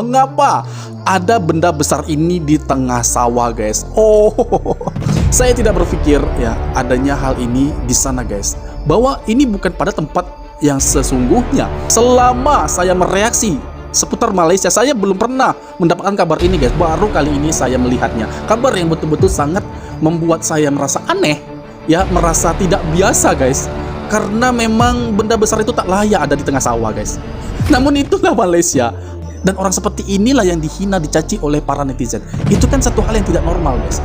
Mengapa ada benda besar ini di tengah sawah, guys? Oh, saya tidak berpikir ya adanya hal ini di sana, guys. Bahwa ini bukan pada tempat yang sesungguhnya. Selama saya mereaksi seputar Malaysia, saya belum pernah mendapatkan kabar ini, guys. Baru kali ini saya melihatnya. Kabar yang betul-betul sangat membuat saya merasa aneh, ya, merasa tidak biasa, guys. Karena memang benda besar itu tak layak ada di tengah sawah, guys. Namun itulah Malaysia. Dan orang seperti inilah yang dihina, dicaci oleh para netizen. Itu kan satu hal yang tidak normal, guys.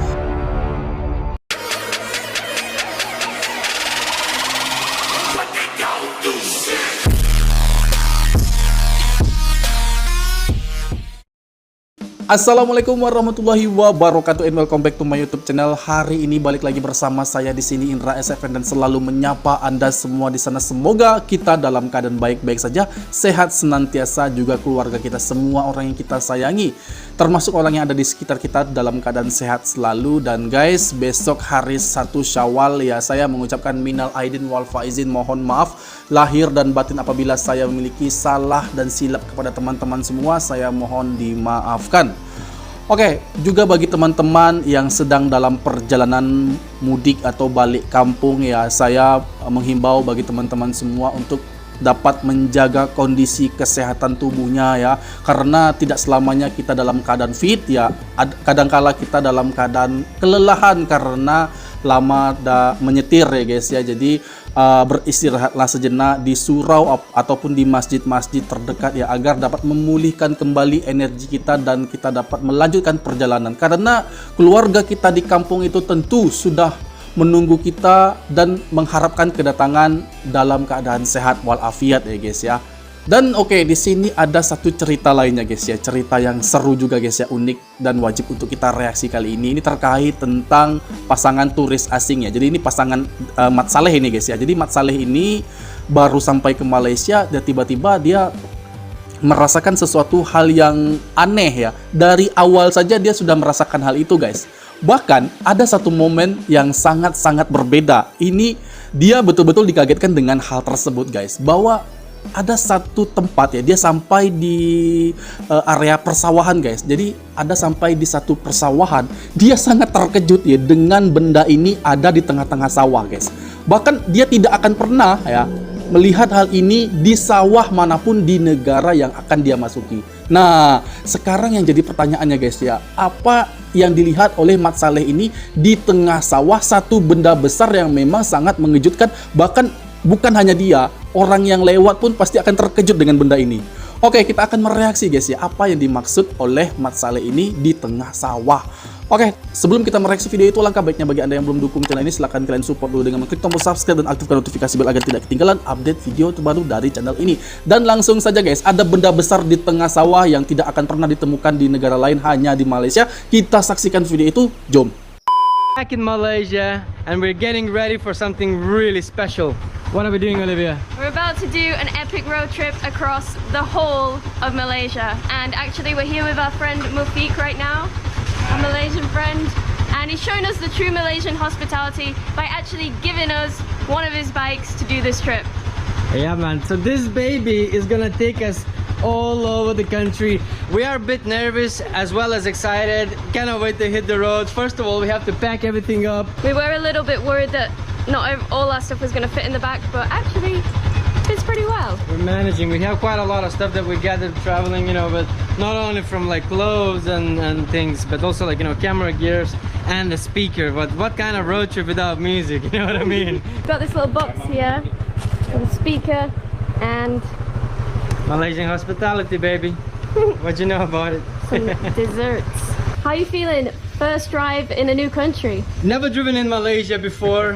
Assalamualaikum warahmatullahi wabarakatuh, and welcome back to my YouTube channel. Hari ini balik lagi bersama saya di sini, Indra SFN, dan selalu menyapa Anda semua di sana. Semoga kita dalam keadaan baik-baik saja, sehat senantiasa, juga keluarga kita, semua orang yang kita sayangi, termasuk orang yang ada di sekitar kita, dalam keadaan sehat selalu. Dan guys, besok hari 1 Syawal, ya, saya mengucapkan minal aidin wal faizin, mohon maaf lahir dan batin apabila saya memiliki salah dan silap kepada teman-teman semua, saya mohon dimaafkan. Oke, juga bagi teman-teman yang sedang dalam perjalanan mudik atau balik kampung, ya, saya menghimbau bagi teman-teman semua untuk dapat menjaga kondisi kesehatan tubuhnya, ya, karena tidak selamanya kita dalam keadaan fit, ya. Kadangkala kita dalam keadaan kelelahan karena lama menyetir, ya guys, ya. Jadi beristirahatlah sejenak di surau ataupun di masjid-masjid terdekat, ya, agar dapat memulihkan kembali energi kita dan kita dapat melanjutkan perjalanan, karena keluarga kita di kampung itu tentu sudah menunggu kita dan mengharapkan kedatangan dalam keadaan sehat walafiat, ya guys, ya. Dan oke, di sini ada satu cerita lainnya, guys, ya, cerita yang seru juga, guys, ya, unik dan wajib untuk kita reaksi kali ini. Ini terkait tentang pasangan turis asing, ya. Jadi ini pasangan Mat Saleh ini, guys, ya. Jadi Mat Saleh ini baru sampai ke Malaysia dan tiba-tiba dia merasakan sesuatu hal yang aneh, ya. Dari awal saja dia sudah merasakan hal itu, guys. Bahkan ada satu momen yang sangat-sangat berbeda. Ini dia betul-betul dikagetkan dengan hal tersebut, guys. Bahwa ada satu tempat, ya, dia sampai di area persawahan, guys. Jadi ada sampai di satu persawahan, dia sangat terkejut, ya, dengan benda ini ada di tengah-tengah sawah, guys. Bahkan dia tidak akan pernah, ya, melihat hal ini di sawah manapun di negara yang akan dia masuki. Nah, sekarang yang jadi pertanyaannya, guys, ya, apa yang dilihat oleh Mat Saleh ini di tengah sawah? Satu benda besar yang memang sangat mengejutkan. Bahkan bukan hanya dia, orang yang lewat pun pasti akan terkejut dengan benda ini. Oke, kita akan mereaksi, guys, ya, apa yang dimaksud oleh Mat Saleh ini di tengah sawah. Oke, sebelum kita mereaksi video itu, langkah baiknya bagi Anda yang belum dukung channel ini, silahkan kalian support dulu dengan mengklik tombol subscribe dan aktifkan notifikasi bel agar tidak ketinggalan update video terbaru dari channel ini. Dan langsung saja, guys, ada benda besar di tengah sawah yang tidak akan pernah ditemukan di negara lain, hanya di Malaysia. Kita saksikan video itu, jom. Back in Malaysia, and we're getting ready for something really special. What are we doing, Olivia? We're about to do an epic road trip across the whole of Malaysia. And actually we're here with our friend Mufiq right now, a Malaysian friend. And he's shown us the true Malaysian hospitality by actually giving us one of his bikes to do this trip. Yeah, man. So this baby is gonna take us all over the country. We are a bit nervous as well as excited. Cannot wait to hit the roads. First of all, we have to pack everything up. We were a little bit worried that not all our stuff was going to fit in the back, but actually it fits pretty well. We're managing. We have quite a lot of stuff that we gathered traveling, you know, but not only from like clothes and things, but also like, you know, camera gears and the speaker. But what kind of road trip without music? You know what I mean? We've got this little box here with a speaker and Malaysian hospitality, baby. What you know about it? some desserts. How are you feeling? First drive in a new country. Never driven in Malaysia before,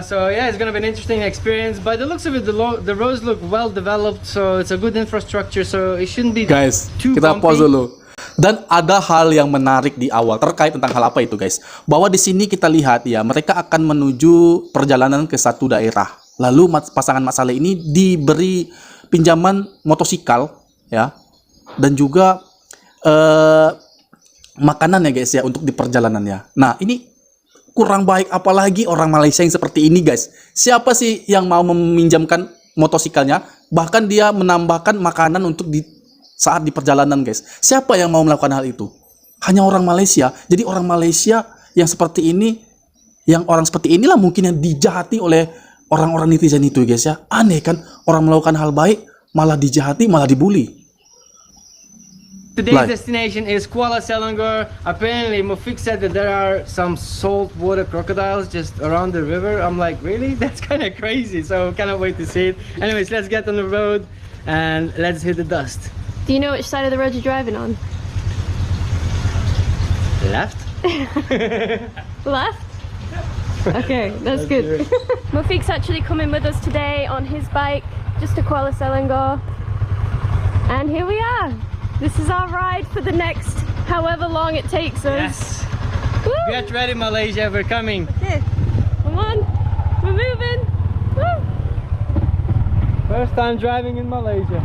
so yeah, it's gonna be an interesting experience. By the looks of it, the roads look well developed, so it's a good infrastructure, so it shouldn't be Guys, too kita bumpy. pause dulu. Dan ada hal yang menarik di awal terkait tentang hal apa itu, guys? Bahwa di sini kita lihat, ya, mereka akan menuju perjalanan ke satu daerah. Lalu pasangan Mat Saleh ini diberi pinjaman motosikal, ya, dan juga makanan, ya, guys, ya, untuk di perjalanannya. Nah, ini kurang baik, apalagi orang Malaysia yang seperti ini, guys. Siapa sih yang mau meminjamkan motosikalnya? Bahkan dia menambahkan makanan untuk saat di perjalanan guys. Siapa yang mau melakukan hal itu? Hanya orang Malaysia. Jadi orang Malaysia yang seperti ini, yang orang seperti inilah mungkin yang dijahati oleh orang-orang netizen itu guys ya. Aneh kan, orang melakukan hal baik malah dijahati, malah dibully. Today's Like- destination is Kuala Selangor. Apparently, Mufik said that there are some saltwater crocodiles just around the river. I'm like, really? That's kind of crazy. So cannot wait to see it. Anyways, let's get on the road and let's hit the dust. Do you know which side of the road you're driving on? Left? Left? Okay, that's good. Mufik's actually coming with us today on his bike just to Kuala Selangor. And here we are. This is our ride for the next however long it takes us. Yes. Woo! Get ready, Malaysia. We're coming. Okay. Come on. We're moving. Woo! First time driving in Malaysia.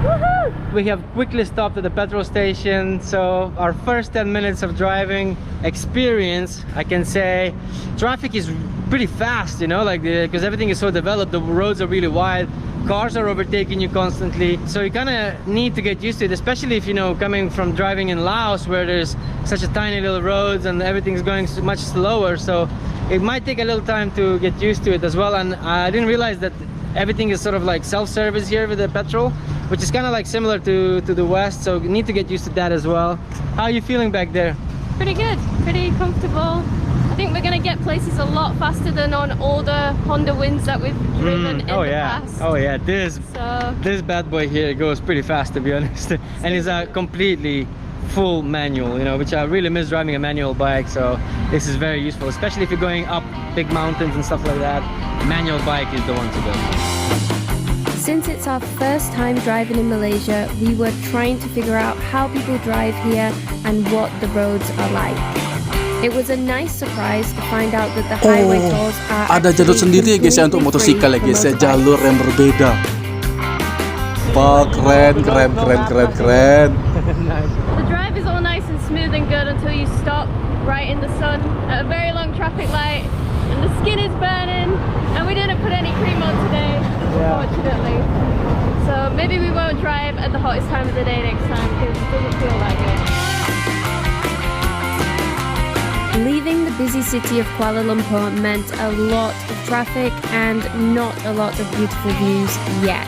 Woohoo! We have quickly stopped at the petrol station, so our first 10 minutes of driving experience, I can say traffic is pretty fast, you know, like because everything is so developed, the roads are really wide, cars are overtaking you constantly, so you kind of need to get used to it, especially if, you know, coming from driving in Laos where there's such a tiny little roads and everything's going much slower, so it might take a little time to get used to it as well. And I didn't realize that everything is sort of like self-service here with the petrol, which is kind of like similar to the West, so you need to get used to that as well. How are you feeling back there? Pretty good. Pretty comfortable. I think we're gonna get places a lot faster than on older Honda Winds that we've driven in the past. Oh yeah, this So bad boy here goes pretty fast, to be honest. And it's a completely full manual, you know, which I really miss driving a manual bike, so this is very useful, especially if you're going up big mountains and stuff like that. Manual bike is the one to go. Since it's our first time driving in Malaysia, we were trying to figure out how people drive here and what the roads are like. It was a nice surprise to find out that the highway tolls are Ada jalur sendiri ya guys ya untuk motosikal ya guys ya, jalur yang berbeda. Wah, keren. the drive is all nice and smooth and good until you stop right in the sun at a very long traffic light and the skin is burning, and we didn't put any cream on today, unfortunately. So maybe we won't drive at the hottest time of the day next time because it doesn't feel that good. Leaving the busy city of Kuala Lumpur meant a lot of traffic and not a lot of beautiful views yet.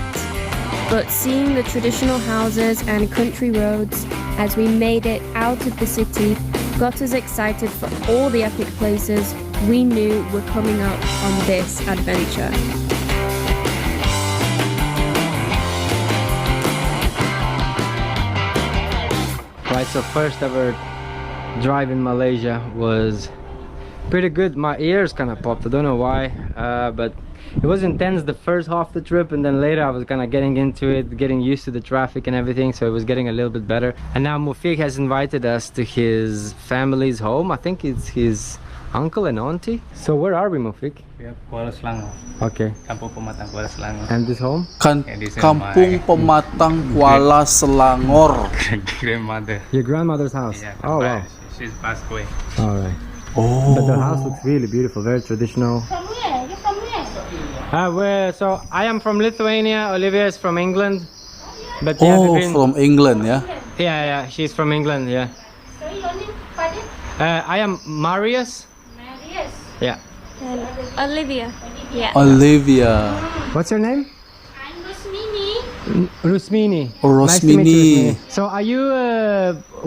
But seeing the traditional houses and country roads as we made it out of the city got us excited for all the epic places we knew were coming up on this adventure. Right, so first ever drive in Malaysia was pretty good. My ears kind of popped, I don't know why, but it was intense the first half of the trip, and then later I was kind of getting into it, getting used to the traffic and everything, so it was getting a little bit better. And now Mufik has invited us to his family's home. I think it's his uncle and auntie. So where are we, Mufik? Yeah, Kuala Selangor. Okay. Kampung Pematang Kuala Selangor. And this home? Kampung Pematang Kuala Selangor. Grandmother. Your grandmother's house? Yeah, Oh wow. She's passed away. All right. Oh. But the house looks really beautiful, very traditional. From where? You're from where? So I am from Lithuania, Olivia is from England. But yeah, Oh, we've been- from England ya. yeah, she's from England, yeah. So your name, pardon? I am Marius. Marius. Yeah. And Olivia. Yeah. Olivia. What's your name? I'm Rosmini. Rusmini. Oh, Nice to meet you, Rosmini. So are you,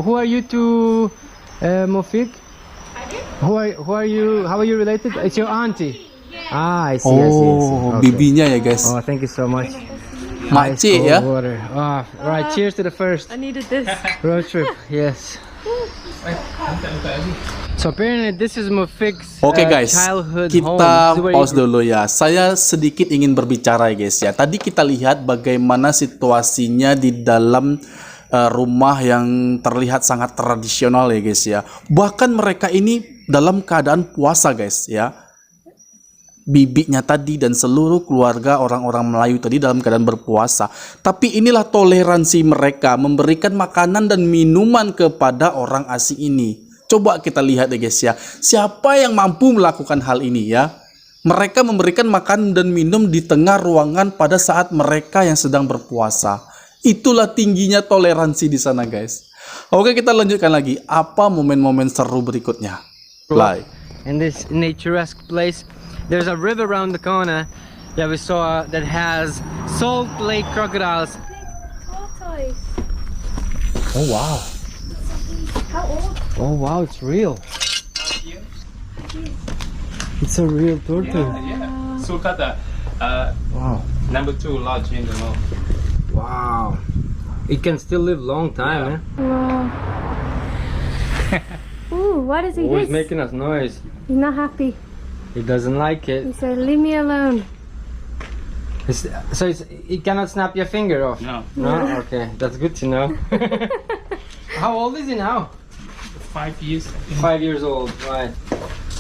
who are you to Mufik? Pardon? Who are you, how are you related? It's your auntie. Ah, I see, Oh, Okay. bibinya ya guys. Oh, thank you so much. Makcik Cold ya. water. Oh, right, cheers to the first I needed this. road trip. Yes. So apparently this is Mufik's Oke guys, childhood kita home. This is where pause he grew- dulu ya. Saya sedikit ingin berbicara ya guys ya. Tadi kita lihat bagaimana situasinya di dalam rumah yang terlihat sangat tradisional ya guys ya. Bahkan mereka ini dalam keadaan puasa guys ya. Bibinya tadi dan seluruh keluarga orang-orang Melayu tadi dalam keadaan berpuasa. Tapi inilah toleransi mereka memberikan makanan dan minuman kepada orang asing ini. Coba kita lihat ya guys ya. Siapa yang mampu melakukan hal ini ya? Mereka memberikan makan dan minum di tengah ruangan pada saat mereka yang sedang berpuasa. Itulah tingginya toleransi di sana, guys. Oke, kita lanjutkan lagi. Apa momen-momen seru berikutnya? Like. In this naturesque place, there's a river around the corner that we saw that has Salt Lake crocodiles. Tortoise. Oh wow. How old? Oh wow, it's real. It's a real tortoise. Sulcata, Wow. number 2 lodge in the north. Wow. It can still live long time, eh? Wow. Ooh, why does he Oh, he's hiss? making us noise. He's not happy. He doesn't like He it. said, leave me alone. It cannot snap your finger off. No, No? Okay, that's good to know. How old is he now? 5 years. 5 years old, right.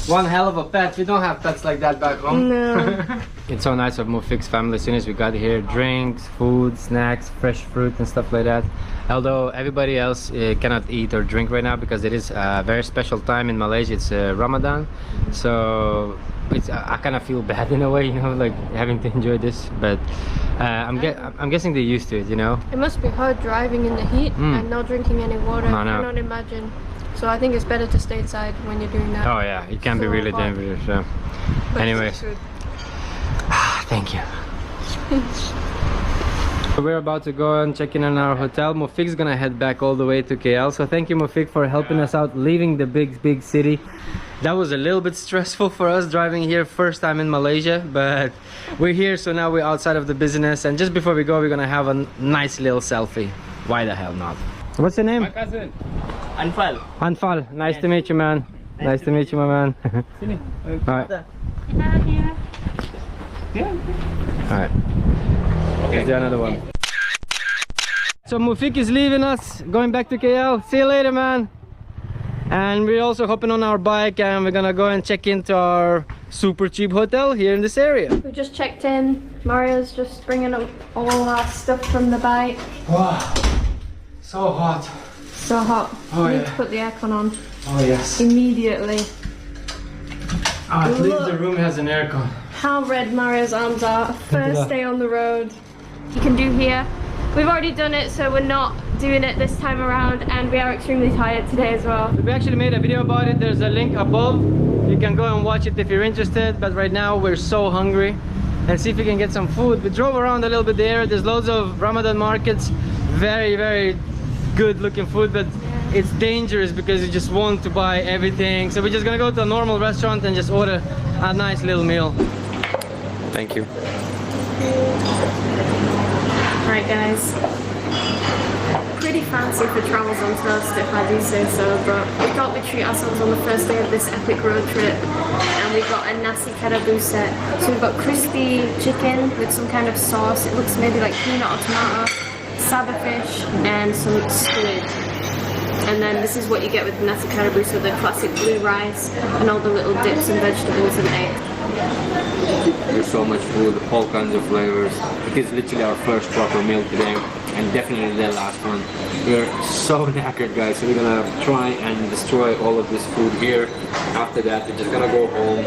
One hell of a pet. We don't have pets like that back home. No. It's so nice of Mufik's family. As soon as we got here, drinks, food, snacks, fresh fruit and stuff like that. Although everybody else cannot eat or drink right now because it is a very special time in Malaysia. It's Ramadan, so I kind of feel bad in a way, you know, like having to enjoy this. But I'm guessing they're used to it, you know. It must be hard driving in the heat and not drinking any water. No, I no. cannot imagine. So I think it's better to stay inside when you're doing that. Oh yeah, it can be So really hot. dangerous. Yeah. But Anyways. it's good. Thank you. We're about to go and check in on our hotel. Mufik's gonna head back all the way to KL. So thank you, Mufik, for helping us out, leaving the big city. That was a little bit stressful for us driving here, first time in Malaysia, but we're here, so now we're outside of the business. And just before we go, we're gonna have a nice little selfie. Why the hell not? What's your name? My cousin, Anfal. Anfal. Nice to meet you, man. Nice to meet you, my man. Alright. Alright. Let's do another one. So Mufik is leaving us, going back to KL. See you later, man. And we're also hopping on our bike and we're gonna go and check into our super cheap hotel here in this area. We just checked in. Mario's just bringing up all our stuff from the bike. Wow, so hot. So hot. Oh, Need yeah. to put the aircon on Oh yes. immediately. At least Look. the room has an aircon. How red Mario's arms are. that. First day on the road. You can do here. We've already done it, so we're not doing it this time around, and we are extremely tired today as well. We actually made a video about it. There's a link above. You can go and watch it if you're interested. But right now we're so hungry. And see if we can get some food. We drove around a little bit there. There's loads of Ramadan markets. Very good looking food, but it's dangerous because you just want to buy everything. So we're just gonna go to a normal restaurant and just order a nice little meal. Thank you. Right, guys. Pretty fancy for travels on Thursday, if I do say so, but we thought we'd treat ourselves on the first day of this epic road trip, and we got a nasi karabu set. So we've got crispy chicken with some kind of sauce. It looks maybe like peanut or tomato, saba fish, and some squid. And then this is what you get with nasi karabu, so the classic blue rice and all the little dips and vegetables and egg. There's so much food, all kinds of flavors. It's literally our first proper meal today, and definitely the last one. We're so knackered, guys, so we're gonna try and destroy all of this food here. After that, we're just gonna go home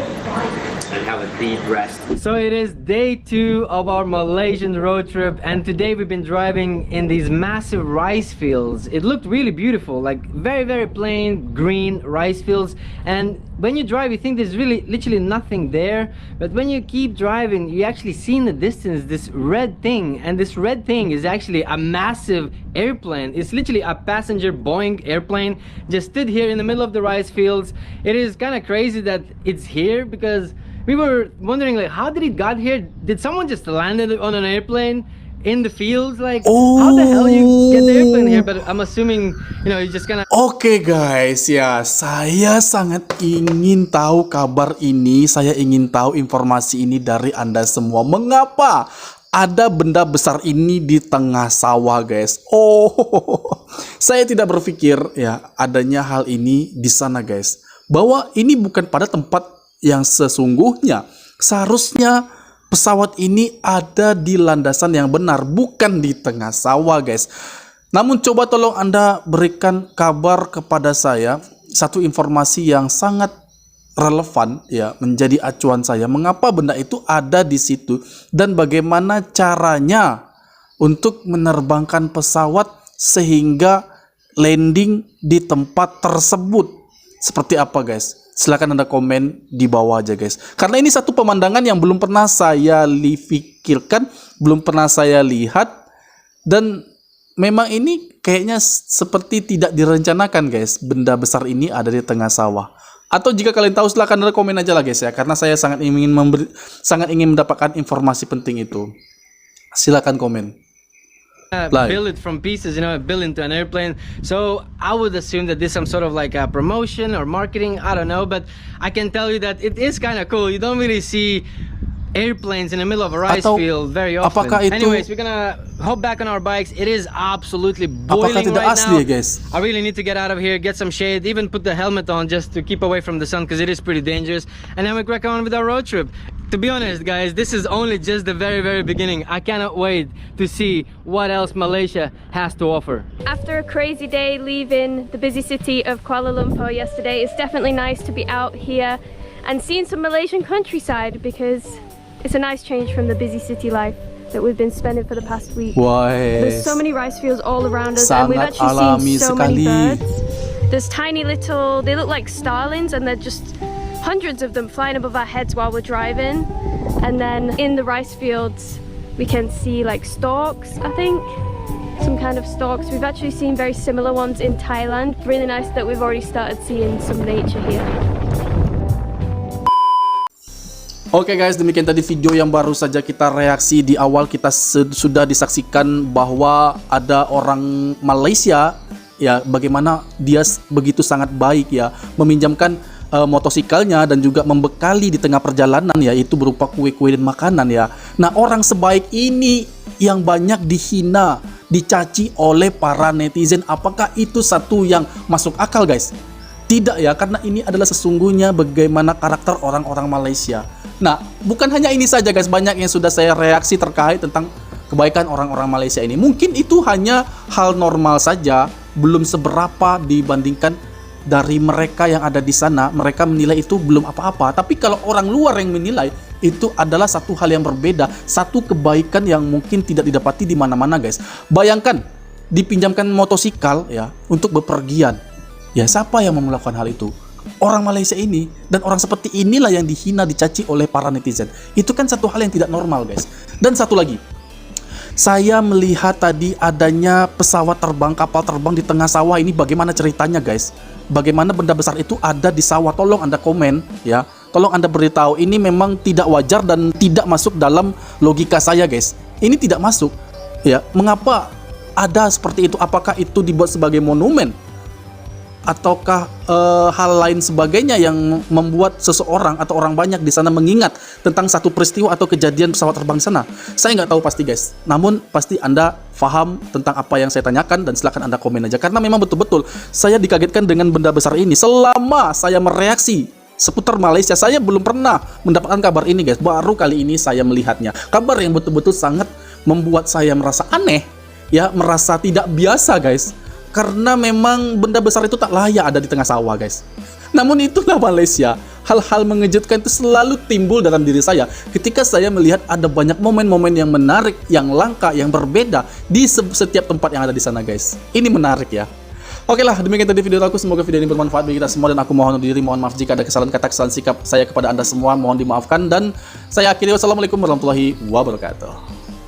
and have a deep rest. So it is day 2 of our Malaysian road trip, and today we've been driving in these massive rice fields. It looked really beautiful, like very plain green rice fields, and when you drive you think there's really literally nothing there, but when you keep driving you actually see in the distance this red thing, and this red thing is actually a massive airplane. It's literally a passenger Boeing airplane just stood here in the middle of the rice fields. It is kind of crazy that it's here because we were wondering, like, how did it got here? Did someone just land on an airplane in the fields? Like, how the hell you get the airplane here? But I'm assuming, you know, you're just gonna... Oke guys, ya saya sangat ingin tahu kabar ini, saya ingin tahu informasi ini dari Anda semua. Mengapa ada benda besar ini di tengah sawah, guys? Oh, saya tidak berpikir ya adanya hal ini di sana, guys. Bahwa ini bukan pada tempat yang sesungguhnya. Seharusnya pesawat ini ada di landasan yang benar, bukan di tengah sawah, guys. Namun coba tolong Anda berikan kabar kepada saya satu informasi yang sangat relevan ya, menjadi acuan saya mengapa benda itu ada di situ dan bagaimana caranya untuk menerbangkan pesawat sehingga landing di tempat tersebut. Seperti apa guys? Silahkan Anda komen di bawah aja guys. Karena ini satu pemandangan yang belum pernah saya pikirkan, belum pernah saya lihat, dan memang ini kayaknya seperti tidak direncanakan guys. Benda besar ini ada di tengah sawah. Atau jika kalian tahu silahkan Anda komen aja lah guys ya. Karena saya sangat ingin mendapatkan informasi penting itu. Silakan komen. Build it from pieces, you know, build into an airplane. So I would assume that this is some sort of like a promotion or marketing, I don't know, but I can tell you that it is kind of cool. You don't really see airplanes in the middle of a rice field very often. Anyways, we're gonna hop back on our bikes. It is absolutely boiling right now. Guys? I really need to get out of here, get some shade, even put the helmet on just to keep away from the sun because it is pretty dangerous. And then we crack on with our road trip. To be honest guys, this is only just the very beginning. I cannot wait to see what else Malaysia has to offer. After a crazy day leaving the busy city of Kuala Lumpur yesterday, it's definitely nice to be out here and seeing some Malaysian countryside because it's a nice change from the busy city life that we've been spending for the past week. There's so many rice fields all around us and we've actually seen so many birds. There's tiny little, they look like starlings and they're just hundreds of them flying above our heads while we're driving. And then in the rice fields we can see like storks, I think, some kind of storks. We've actually seen very similar ones in Thailand. Really nice that we've already started seeing some nature here. Oke guys, demikian tadi video yang baru saja kita reaksi. Di awal kita sudah disaksikan bahwa ada orang Malaysia ya, bagaimana dia begitu sangat baik ya, meminjamkan motosikalnya dan juga membekali di tengah perjalanan ya, itu berupa kue-kue dan makanan ya. Nah, orang sebaik ini yang banyak dihina, dicaci oleh para netizen. Apakah itu satu yang masuk akal guys? Tidak ya, karena ini adalah sesungguhnya bagaimana karakter orang-orang Malaysia. Nah, bukan hanya ini saja guys, banyak yang sudah saya reaksi terkait tentang kebaikan orang-orang Malaysia ini. Mungkin itu hanya hal normal saja, belum seberapa dibandingkan dari mereka yang ada di sana. Mereka menilai itu belum apa-apa. Tapi kalau orang luar yang menilai, itu adalah satu hal yang berbeda, satu kebaikan yang mungkin tidak didapati di mana-mana guys. Bayangkan dipinjamkan motosikal ya untuk bepergian. Ya, siapa yang mau melakukan hal itu? Orang Malaysia ini, dan orang seperti inilah yang dihina, dicaci oleh para netizen. Itu kan satu hal yang tidak normal guys. Dan satu lagi, saya melihat tadi adanya pesawat terbang, kapal terbang di tengah sawah. Ini bagaimana ceritanya guys? Bagaimana benda besar itu ada di sawah? Tolong Anda komen ya. Tolong Anda beritahu, ini memang tidak wajar dan tidak masuk dalam logika saya guys. Ini tidak masuk ya. Mengapa ada seperti itu? Apakah itu dibuat sebagai monumen? Ataukah hal lain sebagainya yang membuat seseorang atau orang banyak di sana mengingat tentang satu peristiwa atau kejadian pesawat terbang sana? Saya nggak tahu pasti guys. Namun pasti Anda paham tentang apa yang saya tanyakan dan silahkan Anda komen aja. Karena memang betul-betul saya dikagetkan dengan benda besar ini. Selama saya mereaksi seputar Malaysia, saya belum pernah mendapatkan kabar ini guys. Baru kali ini saya melihatnya. Kabar yang betul-betul sangat membuat saya merasa aneh ya, merasa tidak biasa guys. Karena memang benda besar itu tak layak ada di tengah sawah guys. Namun itulah Malaysia. Hal-hal mengejutkan itu selalu timbul dalam diri saya ketika saya melihat ada banyak momen-momen yang menarik, yang langka, yang berbeda di setiap tempat yang ada di sana guys. Ini menarik ya. Oke lah, demikian tadi video aku. Semoga video ini bermanfaat bagi kita semua dan aku mohon undur diri. Mohon maaf jika ada kesalahan kata, kesalahan sikap saya kepada Anda semua. Mohon dimaafkan dan saya akhiri. Wassalamualaikum warahmatullahi wabarakatuh.